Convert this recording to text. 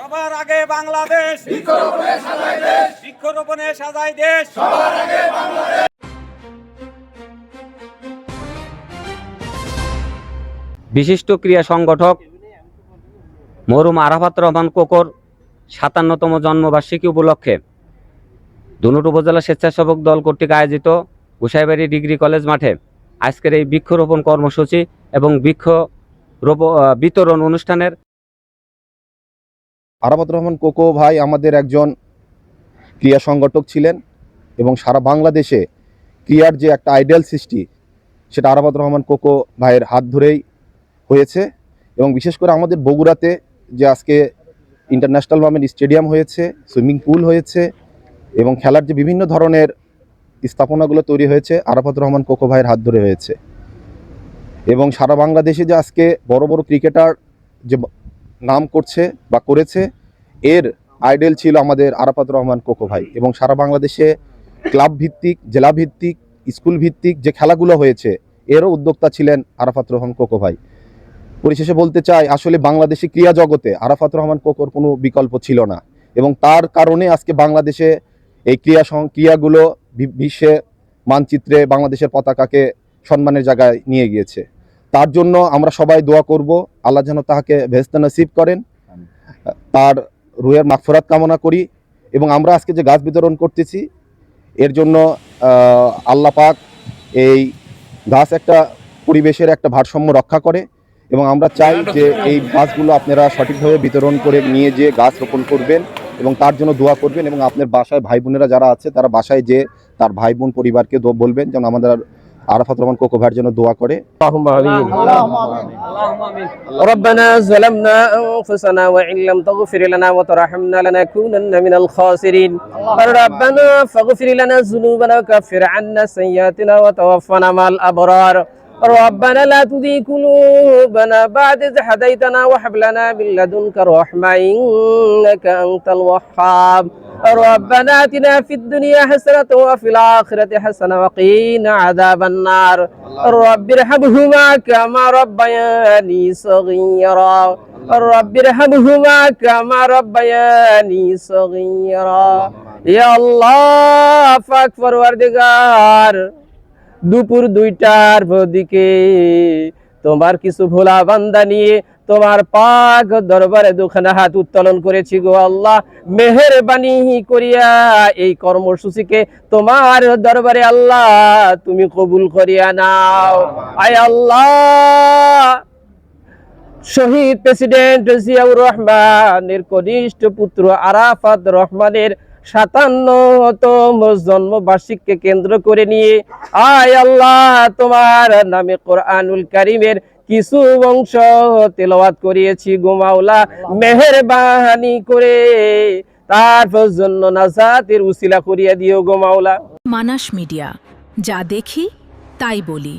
সবার আগে বাংলাদেশ, বৃক্ষরোপণে সাজায় দেশ। বিশিষ্ট ক্রীড়া সংগঠক মরহুম আরাফাত রহমান কোকর ৫৭তম জন্মবার্ষিকী উপলক্ষে ধুনট উপজেলা স্বেচ্ছাসেবক দল কর্তৃক আয়োজিত গোসাইবাড়ি ডিগ্রি কলেজ মাঠে আজকের এই বৃক্ষরোপণ কর্মসূচি এবং বিতরণ অনুষ্ঠানের আরাফাত রহমান কোকো ভাই আমাদের একজন ক্রীড়া সংগঠক ছিলেন এবং সারা বাংলাদেশে ক্রীড়ার যে একটা আইডিয়াল সৃষ্টি সেটা আরাফাত রহমান কোকো ভাইয়ের হাত ধরেই হয়েছে। এবং বিশেষ করে আমাদের বগুড়াতে যে আজকে ইন্টারন্যাশনাল মানের স্টেডিয়াম হয়েছে, সুইমিং পুল হয়েছে এবং খেলার যে বিভিন্ন ধরনের স্থাপনাগুলো তৈরি হয়েছে আরাফাত রহমান কোকো ভাইয়ের হাত ধরে হয়েছে। এবং সারা বাংলাদেশে যে আজকে বড় বড় ক্রিকেটার যে নাম করছে বা করেছে এর আইডল ছিল আমাদের আরাফাত রহমান কোকো ভাই। এবং সারা বাংলাদেশে ক্লাব ভিত্তিক, জেলা ভিত্তিক, স্কুল ভিত্তিক যে খেলাগুলো হয়েছে এরও উদ্যোক্তা ছিলেন আরাফাত রহমান কোকো ভাই। পরিশেষে বলতে চাই, আসলে বাংলাদেশি ক্রীড়া জগতে আরাফাত রহমান কোকোর কোনো বিকল্প ছিল না এবং তার কারণে আজকে বাংলাদেশে এই ক্রীড়াগুলো বিশ্বে মানচিত্রে বাংলাদেশের পতাকাকে সম্মানের জায়গায় নিয়ে গিয়েছে। তার জন্য আমরা সবাই দোয়া করব, আল্লাহ যেন তাহাকে ভেস্তে নসিব করেন, তার রুহের মাগফিরাত কামনা করি। এবং আমরা আজকে যে গাছ বিতরণ করতেছি এর জন্য আল্লাহ পাক এই গাছ একটা পরিবেশের একটা ভারসাম্য রক্ষা করে এবং আমরা চাই যে এই গাছগুলো আপনারা সঠিকভাবে বিতরণ করে নিয়ে যে গাছ রোপণ করবেন এবং তার জন্য দোয়া করবেন। এবং আপনার বাসায় ভাই বোনেরা যারা আছে তারা বাসায় যে তার ভাই বোন পরিবারকে বলবেন যেন আমাদের আরাফাত রহমান কোকো ভাইয়ের জন্য দোয়া করে। ربنا ظلمنا أنفسنا وإن لم تغفر لنا وترحمنا لنكونن من الخاسرين ربنا فاغفر لنا ذنوبنا وكفر عنا سيئاتنا وتوفنا مع الأبرار ربنا لا تزغ قلوبنا بعد إذ هديتنا وهب لنا من لدنك رحمة إنك أنت الوهاب ربنا آتنا في الدنيا حسنة وفي الآخرة حسنة وقنا عذاب النار رب ارحمهما كما ربياني صغيرا رب ارحمهما كما ربياني صغيرا يا الله পাক পরওয়ারদিগার দুপুর 2টার দিকে তোমার কিছু ভোলা বান্দা নিয়ে তোমার পাক দরবারে দুখানা হাত উত্তোলন করেছি গো আল্লাহ। মেহেরবানি করিয়া এই কর্মসূচিকে তোমার দরবারে আল্লাহ তুমি কবুল করিয়া নাও। আয় আল্লাহ, শহীদ প্রেসিডেন্ট জিয়াউর রহমানের কনিষ্ঠ পুত্র আরাফাত রহমানের ৫৭তম জন্মবার্ষিকীকে কেন্দ্র করে নিয়ে আয় আল্লাহ তোমার নামে কোরআনুল কারীমের কিছু অংশ তেলাওয়াত করিয়েছি গো মাওলা। মেহেরবানি করে তার জন্য নাজাতের উসিলা করিয়া দিও গো মাওলা। মানাস মিডিয়া, যা দেখি তাই বলি।